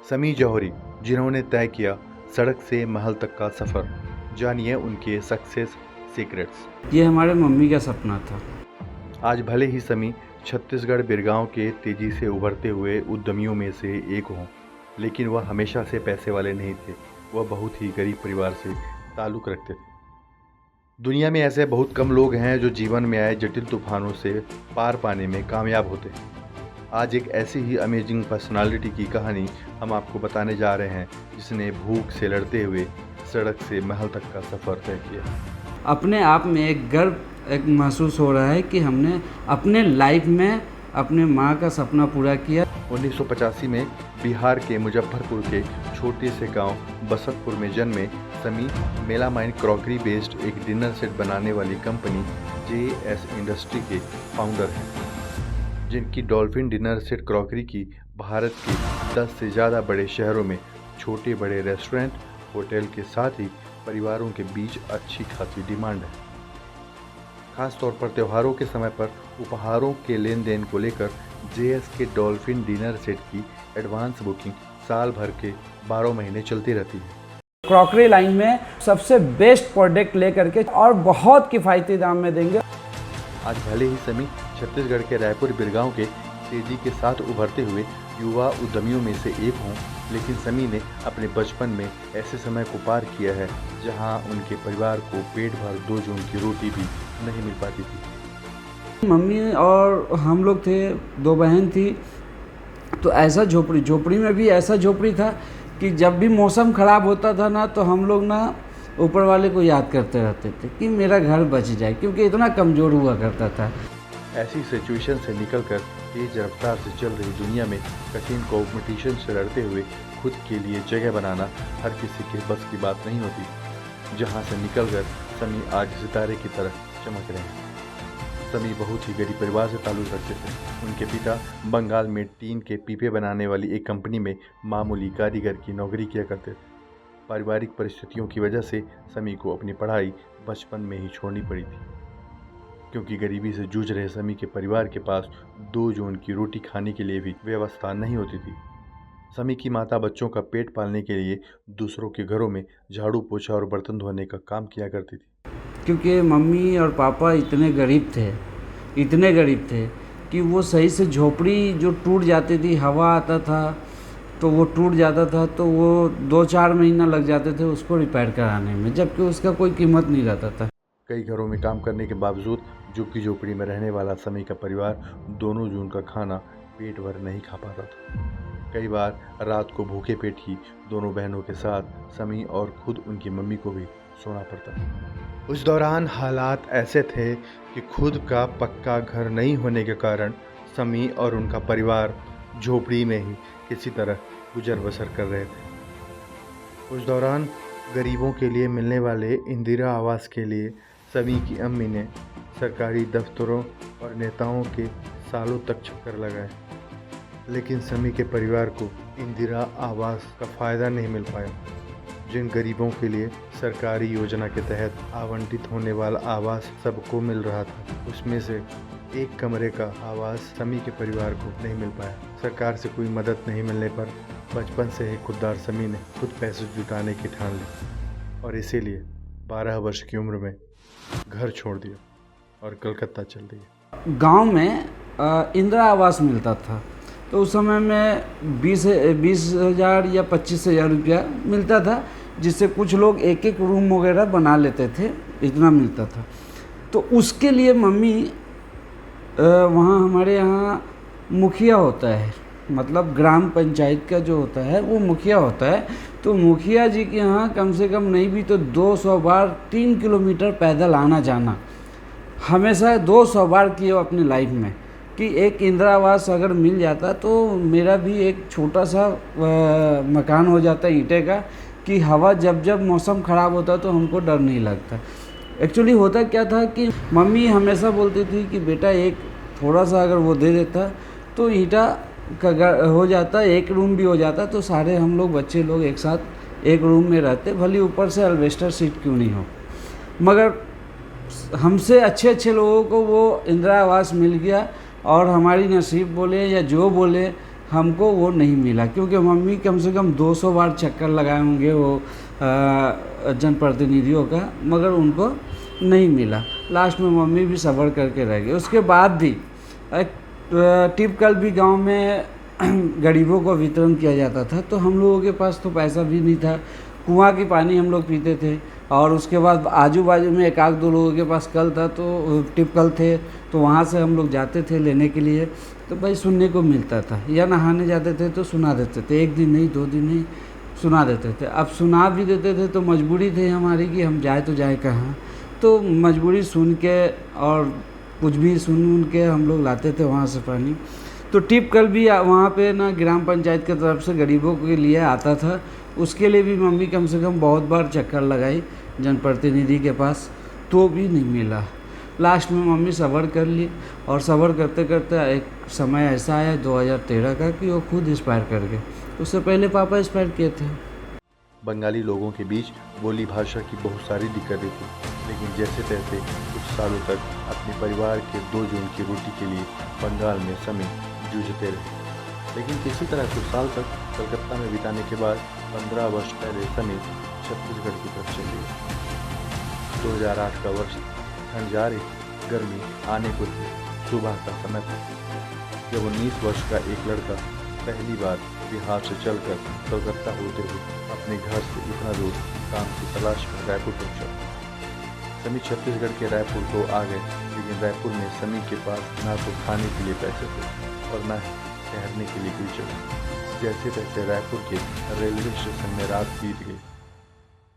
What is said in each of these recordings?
समी जौहरी, जिन्होंने तय किया सड़क से महल तक का सफ़र। जानिए उनके सक्सेस सीक्रेट्स। ये हमारे मम्मी का सपना था। आज भले ही समी छत्तीसगढ़ बिरगांव के तेजी से उभरते हुए उद्यमियों में से एक हों, लेकिन वह हमेशा से पैसे वाले नहीं थे। वह बहुत ही गरीब परिवार से ताल्लुक़ रखते थे। दुनिया में ऐसे बहुत कम लोग हैं जो जीवन में आए जटिल तूफानों से पार पाने में कामयाब होते हैं। आज एक ऐसी ही अमेजिंग पर्सनालिटी की कहानी हम आपको बताने जा रहे हैं, जिसने भूख से लड़ते हुए सड़क से महल तक का सफ़र तय किया। अपने आप में एक गर्व एक महसूस हो रहा है कि हमने अपने लाइफ में अपने माँ का सपना पूरा किया। 1985 में बिहार के मुजफ्फरपुर के छोटे से गांव बसतपुर में जन्मे समी मेलामाइन क्रॉकरी बेस्ड एक डिनर सेट बनाने वाली कंपनी JS इंडस्ट्री के फाउंडर हैं, जिनकी डॉल्फिन डिनर सेट क्रॉकरी की भारत के 10 से ज़्यादा बड़े शहरों में छोटे बड़े रेस्टोरेंट, होटल के साथ ही परिवारों के बीच अच्छी खासी डिमांड है। खास तौर पर त्योहारों के समय पर उपहारों के लेन देन को लेकर JS के डॉल्फिन डिनर सेट की एडवांस बुकिंग साल भर के 12 महीने चलती रहती है। क्रॉकरी लाइन में सबसे बेस्ट प्रोडक्ट लेकर के और बहुत किफ़ायती दाम में देंगे। आज भले ही समी छत्तीसगढ़ के रायपुर बिरगांव के तेजी के साथ उभरते हुए युवा उद्यमियों में से एक हों, लेकिन समी ने अपने बचपन में ऐसे समय को पार किया है जहां उनके परिवार को पेट भर 2 जून की रोटी भी नहीं मिल पाती थी। मम्मी और हम लोग थे, 2 बहन थी, तो ऐसा झोपड़ी में भी ऐसा झोपड़ी था कि जब भी मौसम ख़राब होता था ना, तो हम लोग ना ऊपर वाले को याद करते रहते थे कि मेरा घर बच जाए, क्योंकि इतना कमज़ोर हुआ करता था। ऐसी सिचुएशन से निकलकर तेज रफ्तार से चल रही दुनिया में कठिन कॉम्पिटिशन से लड़ते हुए खुद के लिए जगह बनाना हर किसी के बस की बात नहीं होती, जहां से निकलकर समी आज सितारे की तरह चमक रहे हैं। समी बहुत ही गरीब परिवार से ताल्लुक़ रखते थे। उनके पिता बंगाल में टीन के पीपे बनाने वाली एक कंपनी में मामूली कारीगर की नौकरी किया करते थे। पारिवारिक परिस्थितियों की वजह से समी को अपनी पढ़ाई बचपन में ही छोड़नी पड़ी थी, क्योंकि गरीबी से जूझ रहे समी के परिवार के पास 2 जून की रोटी खाने के लिए भी व्यवस्था नहीं होती थी। समी की माता बच्चों का पेट पालने के लिए दूसरों के घरों में झाड़ू पोछा और बर्तन धोने का काम किया करती थी। क्योंकि मम्मी और पापा इतने गरीब थे कि वो सही से झोपड़ी जो टूट जाती थी, हवा आता था तो वो टूट जाता था, तो वो 2-4 महीना लग जाते थे उसको रिपेयर कराने में, जबकि उसका कोई कीमत नहीं रहता था। कई घरों में काम करने के बावजूद झुग्गी झोपड़ी में रहने वाला समी का परिवार 2 जून का खाना पेट भर नहीं खा पाता था। कई बार रात को भूखे पेट ही दोनों बहनों के साथ समी और खुद उनकी मम्मी को भी सोना पड़ता था। उस दौरान हालात ऐसे थे कि खुद का पक्का घर नहीं होने के कारण समी और उनका परिवार झोपड़ी में ही किसी तरह गुजर बसर कर रहे थे। उस दौरान गरीबों के लिए मिलने वाले इंदिरा आवास के लिए समी की अम्मी ने सरकारी दफ्तरों और नेताओं के सालों तक चक्कर लगाए, लेकिन समी के परिवार को इंदिरा आवास का फ़ायदा नहीं मिल पाया। जिन गरीबों के लिए सरकारी योजना के तहत आवंटित होने वाला आवास सबको मिल रहा था, उसमें से एक कमरे का आवास समी के परिवार को नहीं मिल पाया। सरकार से कोई मदद नहीं मिलने पर बचपन से ही खुददार समी ने खुद पैसे जुटाने की ठान ली और इसीलिए 12 वर्ष की उम्र में घर छोड़ दिया और कलकत्ता चल दिए। गांव में इंदिरा आवास मिलता था, तो उस समय में 20,000 या 25,000 रुपया मिलता था, जिससे कुछ लोग एक रूम वगैरह बना लेते थे, इतना मिलता था। तो उसके लिए मम्मी वहाँ हमारे यहाँ मुखिया होता है, मतलब ग्राम पंचायत का जो होता है वो मुखिया होता है, तो मुखिया जी के यहाँ कम से कम नहीं भी तो 200 बार 3 किलोमीटर पैदल आना जाना, हमेशा 200 बार किए अपनी लाइफ में, कि एक इंदिरा आवास अगर मिल जाता तो मेरा भी एक छोटा सा मकान हो जाता ईंटे का, कि हवा जब मौसम ख़राब होता तो हमको डर नहीं लगता। एक्चुअली होता क्या था कि मम्मी हमेशा बोलती थी कि बेटा एक थोड़ा सा अगर वो दे देता तो ईंटा का हो जाता, एक रूम भी हो जाता, तो सारे हम लोग बच्चे लोग एक साथ एक रूम में रहते, भले ऊपर से अल्वेस्टर सीट क्यों नहीं हो। मगर हमसे अच्छे लोगों को वो इंदिरा आवास मिल गया, और हमारी नसीब बोले या जो बोले हमको वो नहीं मिला, क्योंकि मम्मी कम से कम 200 बार चक्कर लगाए होंगे वो जनप्रतिनिधियों का, मगर उनको नहीं मिला। लास्ट में मम्मी भी सब्र करके रह गई। उसके बाद भी एक टिपकल भी गांव में गरीबों को वितरण किया जाता था, तो हम लोगों के पास तो पैसा भी नहीं था, कुआं की पानी हम लोग पीते थे। और उसके बाद आजू बाजू में एक आध दो लोगों के पास कल था, तो टिपकल थे, तो वहाँ से हम लोग जाते थे लेने के लिए। तो भाई सुनने को मिलता था, या नहाने जाते थे तो सुना देते थे, 1 दिन नहीं 2 दिन नहीं सुना देते थे। अब सुना भी देते थे तो मजबूरी थी हमारी कि हम जाए तो जाए कहाँ, तो मजबूरी सुन के और कुछ भी सुन के हम लोग लाते थे वहाँ से पानी। तो टिपकल भी वहाँ पे ना ग्राम पंचायत की तरफ से गरीबों के लिए आता था, उसके लिए भी मम्मी कम से कम बहुत बार चक्कर लगाई जनप्रतिनिधि के पास, तो भी नहीं मिला। लास्ट में मम्मी सब्र कर ली, और सब्र करते करते एक समय ऐसा आया 2013 का कि वो खुद एक्सपायर कर गए। उससे पहले पापा एक्सपायर किए थे। बंगाली लोगों के बीच बोली भाषा की बहुत सारी दिक्कतें थी, लेकिन जैसे तैसे कुछ सालों तक अपने परिवार के 2 जून की रोटी के लिए बंगाल में समी जूझते रहे। लेकिन किसी तरह कुछ साल तक कलकत्ता में बिताने के बाद 15 वर्ष पहले समी छत्तीसगढ़ की तरफ चली गई। 2008 का वर्ष, ठंड जा रही थी, गर्मी आने को थी, सुबह का समय था जब 19 वर्ष का एक लड़का पहली बार बिहार से चलकर कलकत्ता होते हुए अपने घर से इतना दूर काम की तलाश में रायपुर पहुंचा। समी छत्तीसगढ़ के रायपुर तो आ गए, लेकिन रायपुर में समी के पास ना तो खाने के लिए पैसे थे और ना ही ठहरने के लिए कोई जगह। जैसे तैसे रायपुर के रेलवे स्टेशन में रात बीत गई,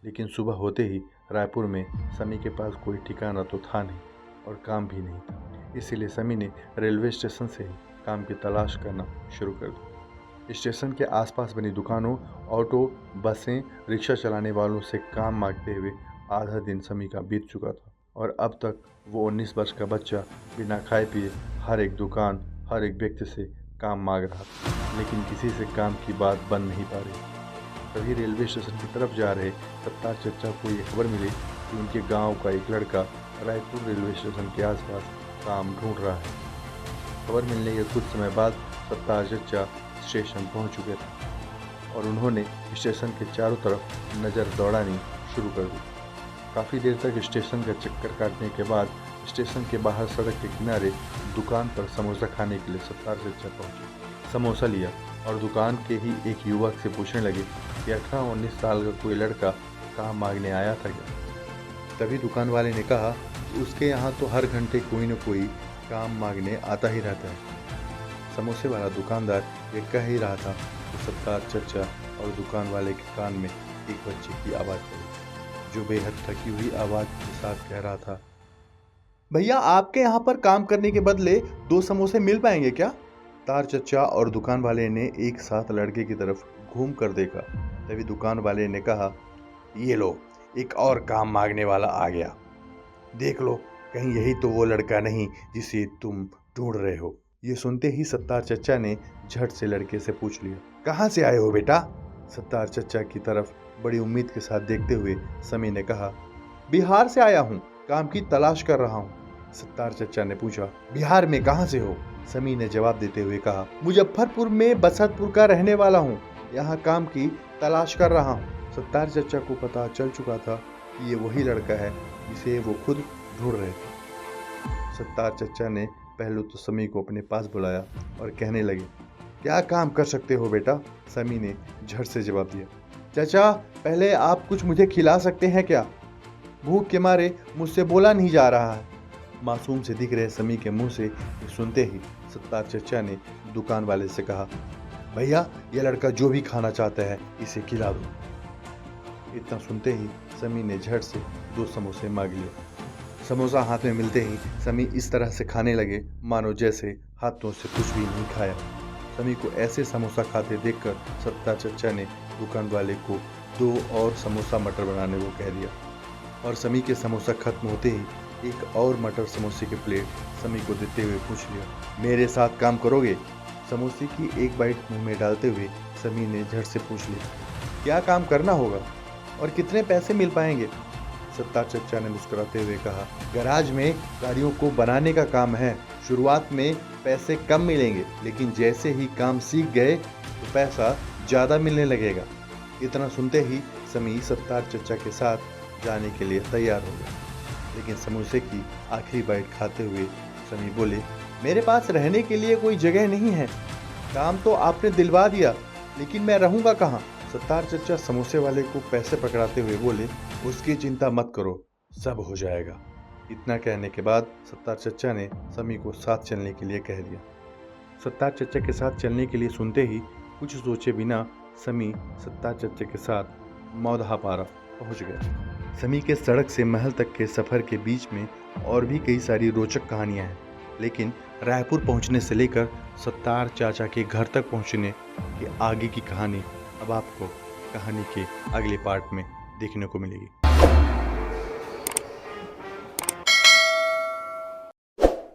लेकिन सुबह होते ही रायपुर में समी के पास कोई ठिकाना तो था नहीं और काम भी नहीं था। इसीलिए समी ने रेलवे स्टेशन से ही काम की तलाश करना शुरू कर दी। स्टेशन के आसपास बनी दुकानों, ऑटो, बसें, रिक्शा चलाने वालों से काम मांगते हुए आधा दिन समी का बीत चुका था, और अब तक वो 19 वर्ष का बच्चा बिना खाए पिए हर एक दुकान, हर एक व्यक्ति से काम मांग रहा था, लेकिन किसी से काम की बात बन नहीं पा रही। तभी रेलवे स्टेशन की तरफ जा रहे सत्तार चचा को ये खबर मिली कि उनके गांव का एक लड़का रायपुर रेलवे स्टेशन के आसपास काम ढूंढ रहा है। खबर मिलने के कुछ समय बाद सत्तार चचा स्टेशन पहुंच चुके थे और उन्होंने स्टेशन के चारों तरफ नज़र दौड़ानी शुरू कर दी। काफ़ी देर तक स्टेशन का चक्कर काटने के बाद स्टेशन के बाहर सड़क के किनारे दुकान पर समोसा खाने के लिए सत्तार चचा पहुंचे। समोसा लिया और दुकान के ही एक युवक से पूछने लगे कि 18-19 साल का कोई लड़का काम मांगने आया था क्या। तभी दुकान वाले ने कहा कि उसके यहाँ तो हर घंटे कोई न कोई काम मांगने आता ही रहता है। समोसे वाला दुकानदार ये कह ही रहा था कि सत्तार चचा और दुकान वाले के कान में एक बच्चे की आवाज़ पड़ी, जो बेहद थकी हुई आवाज़ के साथ कह रहा था, भैया आपके यहाँ पर काम करने के बदले 2 समोसे मिल पाएंगे क्या। तार चचा और दुकान वाले ने एक साथ लड़के की तरफ घूम कर देखा। तभी दुकान वाले ने कहा, ये लो, एक और काम मांगने वाला आ गया, देख लो कहीं यही तो वो लड़का नहीं जिसे तुम ढूंढ रहे हो। ये सुनते ही सत्तार चचा ने झट से लड़के से पूछ लिया, कहाँ से आए हो बेटा। सत्तार चचा की तरफ बड़ी उम्मीद के साथ देखते हुए समी ने कहा, बिहार से आया हूँ, काम की तलाश कर रहा हूँ। सत्तार चचा ने पूछा, बिहार में कहाँ से हो। समी ने जवाब देते हुए कहा, मुजफ्फरपुर में बसंतपुर का रहने वाला हूँ, यहाँ काम की तलाश कर रहा हूँ। सत्तार चचा को पता चल चुका था कि ये वही लड़का है जिसे वो खुद ढूंढ रहे थे। सत्तार चचा ने पहले तो समी को अपने पास बुलाया और कहने लगे, क्या काम कर सकते हो बेटा। समी ने झट से जवाब दिया, चाचा पहले आप कुछ मुझे खिला सकते हैं क्या, भूख के मारे मुझसे बोला नहीं जा रहा है। मासूम से दिख रहे समी के मुंह से सुनते ही सत्तार चचा ने दुकान वाले से कहा, भैया यह लड़का जो भी खाना चाहता है इसे खिला दो। इतना सुनते ही समी ने झट से 2 समोसे मांग लिए। समोसा हाथ में मिलते ही समी इस तरह से खाने लगे मानो जैसे हाथों से कुछ भी नहीं खाया। समी को ऐसे समोसा खाते देखकर सत्तार चचा ने दुकान वाले को 2 और समोसा मटर बनाने को कह दिया, और समी के समोसा खत्म होते ही एक और मटर समोसे के प्लेट समी को देते हुए पूछ लिया, मेरे साथ काम करोगे। समोसे की एक बाइट मुंह में डालते हुए समी ने झट से पूछ लिया, क्या काम करना होगा और कितने पैसे मिल पाएंगे। सत्तार चचा ने मुस्कुराते हुए कहा, गैराज में गाड़ियों को बनाने का काम है, शुरुआत में पैसे कम मिलेंगे, लेकिन जैसे ही काम सीख गए तो पैसा ज़्यादा मिलने लगेगा। इतना सुनते ही समी सत्तार चचा के साथ जाने के लिए तैयार हो गया। लेकिन समोसे की आखिरी बाइट खाते हुए समी बोले, मेरे पास रहने के लिए कोई जगह नहीं है। काम तो आपने दिलवा दिया, लेकिन मैं रहूँगा कहाँ? सत्तार चचा समोसे वाले को पैसे पकड़ाते हुए बोले, उसकी चिंता मत करो, सब हो जाएगा। इतना कहने के बाद सत्तार चचा ने समी को साथ चलने के लिए कह दिया। सत्तार चचा के साथ चलने के लिए सुनते ही कुछ सोचे बिना समी सत्तार चचा के साथ मौदहापारा पहुंच गया। समी के सड़क से महल तक के सफ़र के बीच में और भी कई सारी रोचक कहानियां हैं, लेकिन रायपुर पहुंचने से लेकर सत्तार चाचा के घर तक पहुंचने की आगे की कहानी अब आपको कहानी के अगले पार्ट में देखने को मिलेगी।